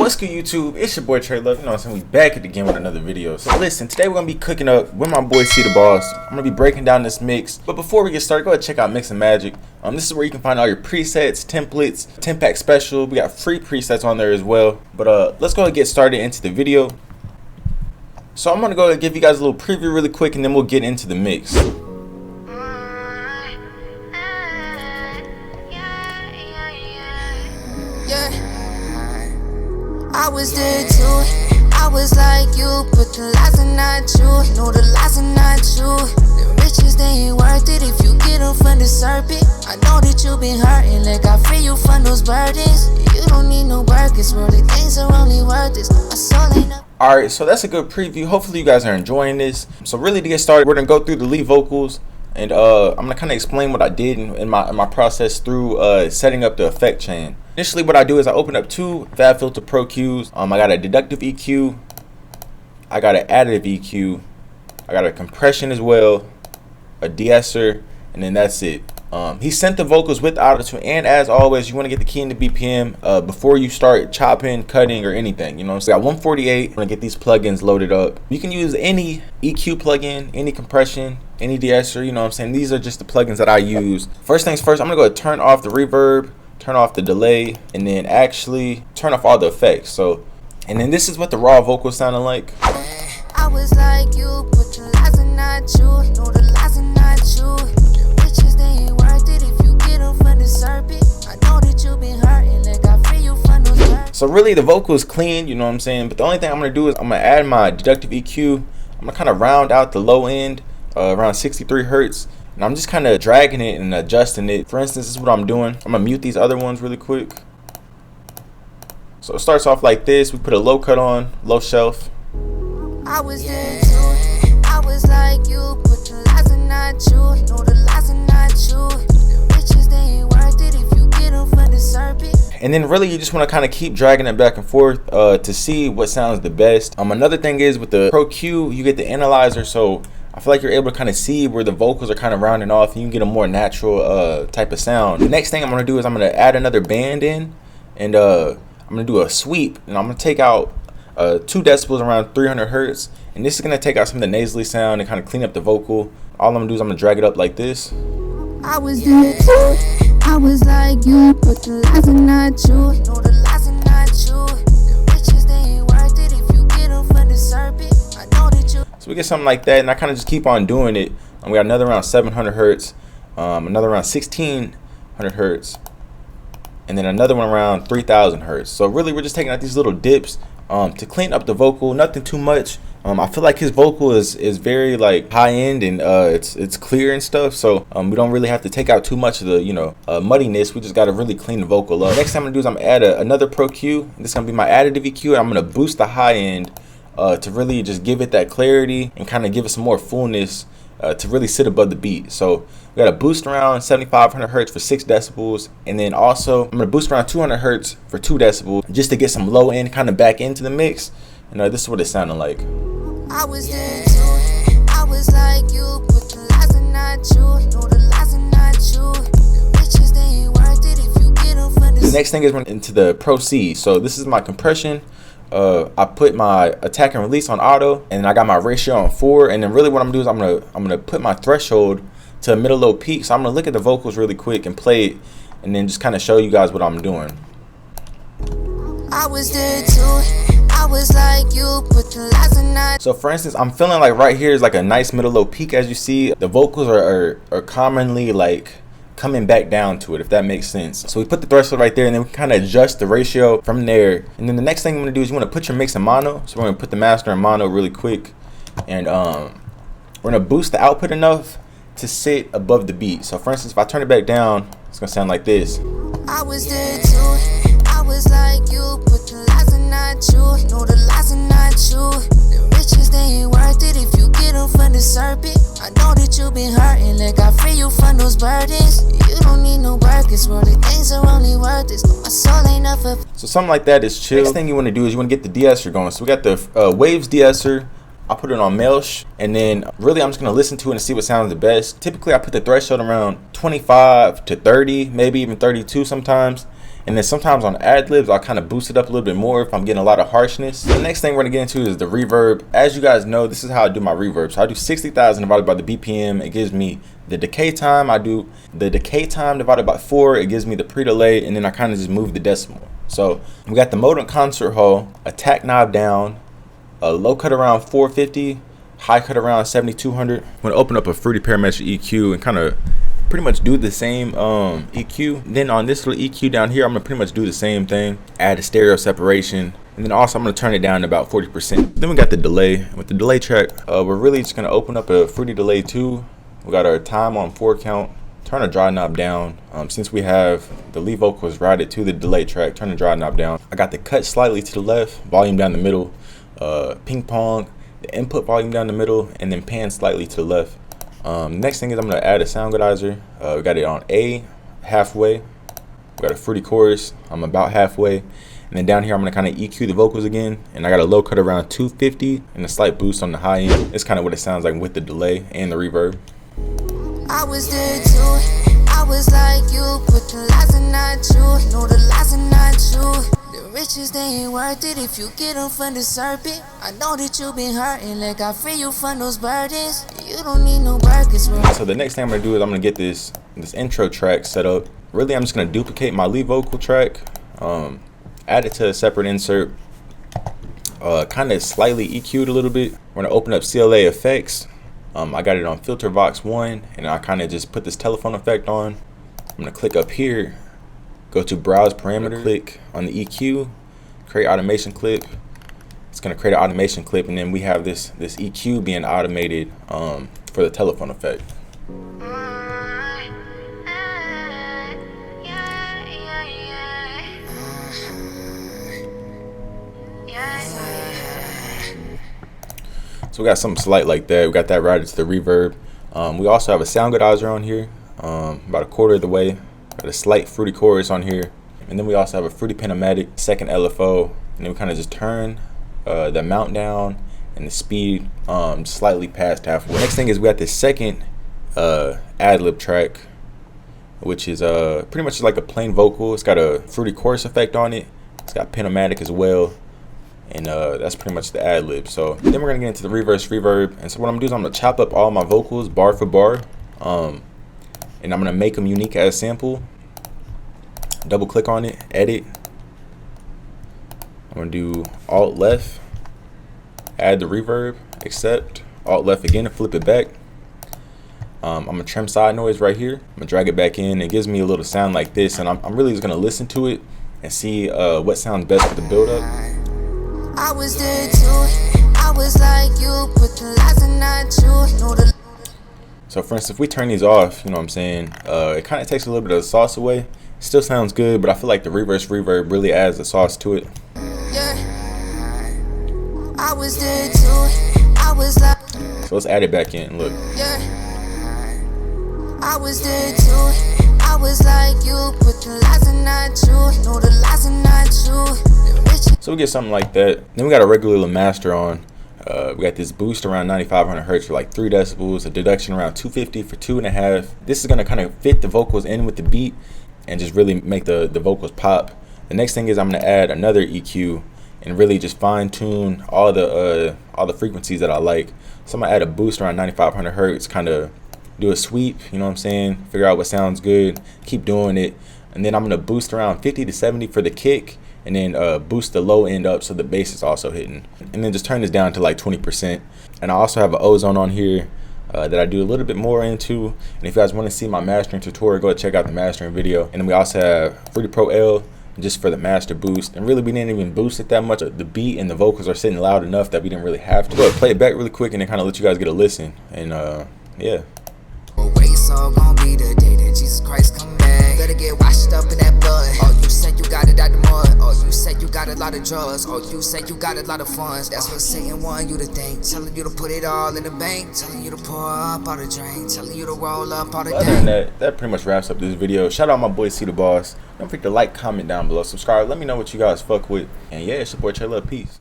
What's good, YouTube? It's your boy TRELUVX. You know what I'm saying? We back at again with another video. So listen, today we're gonna be cooking up with my boy C the Boss. I'm gonna be breaking down this mix. But before we get started, go ahead and check out Mix and Magic. This is where you can find all your presets, templates, 10-pack special. We got free presets on there as well. But let's go ahead and get started into the video. So I'm gonna go ahead and give you guys a little preview really quick, and then we'll get into the mix. I was there too, I was like you, but the lies are not true, no the lies are not true. The riches they ain't worth it if you get them from the serpent. I know that you been hurting, like I free you from those burdens. You don't need no burgers, worldly things are only worth this. My soul ain't up. Alright, so that's a good preview. Hopefully you guys are enjoying this. So really to get started, we're gonna go through the lead vocals, and I'm gonna kind of explain what I did in my process through setting up the effect chain. Initially, what I do is I open up two FL20 Pro Qs. I got a Deductive EQ, I got an Additive EQ, I got a compression as well, a De-esser, and then that's it. He sent the vocals with auto-tune, and as always, you want to get the key in the BPM before you start chopping, cutting, or anything. You know, so I got 148. I'm gonna get these plugins loaded up. You can use any EQ plugin, any compression, any De-esser. You know what I'm saying? These are just the plugins that I use. First things first, I'm gonna go turn off the reverb, turn off the delay, and then actually turn off all the effects. So, and then this is what the raw vocals sounded like. I was like you, but the lies are not true, no the lies are not true. The riches they ain't worth it if you get them from the serpent. I know that you been hurting, like I free you from those burdens. So really the vocal is clean, you know what I'm saying? But the only thing I'm gonna do is I'm gonna add my Deductive EQ. I'm gonna kind of round out the low end around 63 hertz. And I'm just kind of dragging it and adjusting it. For instance, this is what I'm doing. I'm gonna mute these other ones really quick. So it starts off like this. We put a low cut on, low shelf. I was there too, I was like you, but the lies are not true, no the lies are not true. The riches they ain't worth it if you get them from the serpent. And then really you just want to kind of keep dragging it back and forth to see what sounds the best. Another thing is with the Pro Q, you get the analyzer, so I feel like you're able to kind of see where the vocals are kind of rounding off, and you can get a more natural type of sound. The next thing I'm gonna do is I'm gonna add another band in, and I'm gonna do a sweep, and I'm gonna take out 2 decibels around 300 hertz, and this is gonna take out some of the nasally sound and kind of clean up the vocal. All I'm gonna do is I'm gonna drag it up like this. I was there too, I was like you, but the lies are not true, no the lies are not true. The riches they ain't worth it if you get them from the serpent. I know that you. So we get something like that, and I kind of just keep on doing it. And we got another around 700 hertz, another around 1600 hertz, and then another one around 3000 hertz. So really we're just taking out these little dips to clean up the vocal, nothing too much. I feel like his vocal is very like high end, and it's clear and stuff, so we don't really have to take out too much of the muddiness. We just got to really clean the vocal up. Next thing I'm gonna do is I'm gonna add another Pro Q. This is gonna be my Additive EQ, and I'm gonna boost the high end to really just give it that clarity and kind of give it some more fullness to really sit above the beat. So we got a boost around 7500 hertz for 6 decibels, and then also I'm gonna boost around 200 hertz for 2 decibels just to get some low end kind of back into the mix. And this is what it sounded like. I was there too, I was like you, but the lies are not true, no the lies are not true. The riches they ain't worth it if you get them from The next thing is into the Pro C. So this is my compression. I put my attack and release on auto, and I got my ratio on 4. And then really what I'm gonna do is I'm gonna put my threshold to a middle low peak. So I'm gonna look at the vocals really quick and play it, and then just kind of show you guys what I'm doing. I was there too, I was like you, but the lies are not. So for instance, I'm feeling like right here is like a nice middle low peak. As you see, the vocals are commonly like coming back down to it, if that makes sense. So we put the threshold right there, and then we kind of adjust the ratio from there. And then the next thing I'm gonna do is you want to put your mix in mono. So we're gonna put the master in mono really quick, and we're gonna boost the output enough to sit above the beat. So for instance, if I turn it back down, it's gonna sound like this. I was there too, I was like you, but the lies are not true, no the lies are not true. The riches they ain't worth it if you get them from the serpent. I know that you been hurting, like I free you from those burdens. You don't need no burgers, worldly things are only worth this. My soul ain't up for. So something like that is chill. Next thing you want to do is you want to get the De-esser going. So we got the Waves De-esser. I'll put it on Melch, and then really I'm just gonna listen to it and see what sounds the best. Typically I put the threshold around 25 to 30, maybe even 32 sometimes, And then sometimes on ad-libs, I'll kind of boost it up a little bit more if I'm getting a lot of harshness. The next thing we're gonna get into is the reverb. As you guys know, this is how I do my reverb. So I do 60,000 divided by the BPM. It gives me the decay time. I do the decay time divided by 4. It gives me the pre-delay, and then I kind of just move the decimal. So we got the mode on concert hall, attack knob down, a low cut around 450, high cut around 7200. I'm gonna open up a Fruity Parametric EQ and kind of pretty much do the same EQ. Then on this little EQ down here, I'm gonna pretty much do the same thing, add a stereo separation, and then also I'm gonna turn it down to about 40%. Then we got the delay. With the delay track, we're really just gonna open up a Fruity Delay 2. We got our time on 4 count, turn the dry knob down. Since we have the lead vocals routed to the delay track, turn the dry knob down. I got the cut slightly to the left, volume down the middle, ping pong, the input volume down the middle, and then pan slightly to the left. Next thing is I'm gonna add a sound goodizer. We got it on A, halfway. We got a fruity chorus, I'm about halfway. And then down here, I'm gonna kind of EQ the vocals again. And I got a low cut around 250 and a slight boost on the high end. It's kind of what it sounds like with the delay and the reverb. I was there too. I was like you, but the lies are not true. No, the lies are not true. The riches, they ain't worth it if you get them from the serpent. I know that you been hurting, like I free you from those burdens. You don't need no burgers, bro. So the next thing I'm gonna do is I'm gonna get this intro track set up. Really, I'm just gonna duplicate my lead vocal track, add it to a separate insert, kind of slightly EQ'd a little bit. We're gonna open up CLA effects. I got it on Filter Vox 1, and I kind of just put this telephone effect on. I'm gonna click up here, go to Browse Parameter, click on the EQ, create automation clip. It's gonna create an automation clip, and then we have this EQ being automated for the telephone effect. So we got something slight like that. We got that routed to the reverb. We also have a sound goodizer on here, about a quarter of the way. Got a slight fruity chorus on here. And then we also have a fruity panomatic, second LFO. And then we kind of just turn the amount down and the speed slightly past halfway. Next thing is we got this second ad-lib track, which is pretty much like a plain vocal. It's got a fruity chorus effect on it. It's got panomatic as well. And that's pretty much the ad-lib. So then we're gonna get into the reverse reverb. And so what I'm gonna do is I'm gonna chop up all my vocals bar for bar, and I'm gonna make them unique as sample. Double click on it, edit. I'm gonna do alt left, add the reverb, accept, alt left again and flip it back. I'm gonna trim side noise right here. I'm gonna drag it back in. It gives me a little sound like this, and I'm really just gonna listen to it and see what sounds best for the build up. I was there too. I was like you, but the lies are not true. No, the So for instance, if we turn these off, you know what I'm saying, it kind of takes a little bit of the sauce away. Still sounds good, but I feel like the reverse reverb really adds the sauce to it. yeah. I was there too. I was like So let's add it back in. Look. yeah. I was there too. I was like you, but the lies are not true. No, the lies are not true. So we get something like that. Then we got a regular little master on. We got this boost around 9500 hertz for like 3 decibels, a deduction around 250 for 2.5. This is gonna kind of fit the vocals in with the beat and just really make the vocals pop. The next thing is I'm gonna add another EQ and really just fine tune all the frequencies that I like. So I'm gonna add a boost around 9500 hertz, kind of do a sweep, you know what I'm saying? Figure out what sounds good, keep doing it. And then I'm gonna boost around 50 to 70 for the kick, and then boost the low end up so the bass is also hitting. And then just turn this down to like 20%. And I also have an ozone on here that I do a little bit more into. And if you guys want to see my mastering tutorial, go check out the mastering video. And then we also have Fruity Pro L just for the master boost. And really we didn't even boost it that much. The beat and the vocals are sitting loud enough that we didn't really have to. But play it back really quick and then kind of let you guys get a listen. And yeah. so gon' be the day that Jesus Christ come back. Better get washed up in that blood. Oh, you said you got it out the mud. Oh, you said you got a lot of drugs. Oh, you said you got a lot of funds. That's what Satan want you to think. Telling you to put it all in the bank. Telling you to pour up all the drink. Telling you to roll up all the Other than that pretty much wraps up this video. Shout out my boy C the Boss. Don't forget to like, comment down below, subscribe. Let me know what you guys fuck with. And yeah, it's your boy TRELUVX. Peace.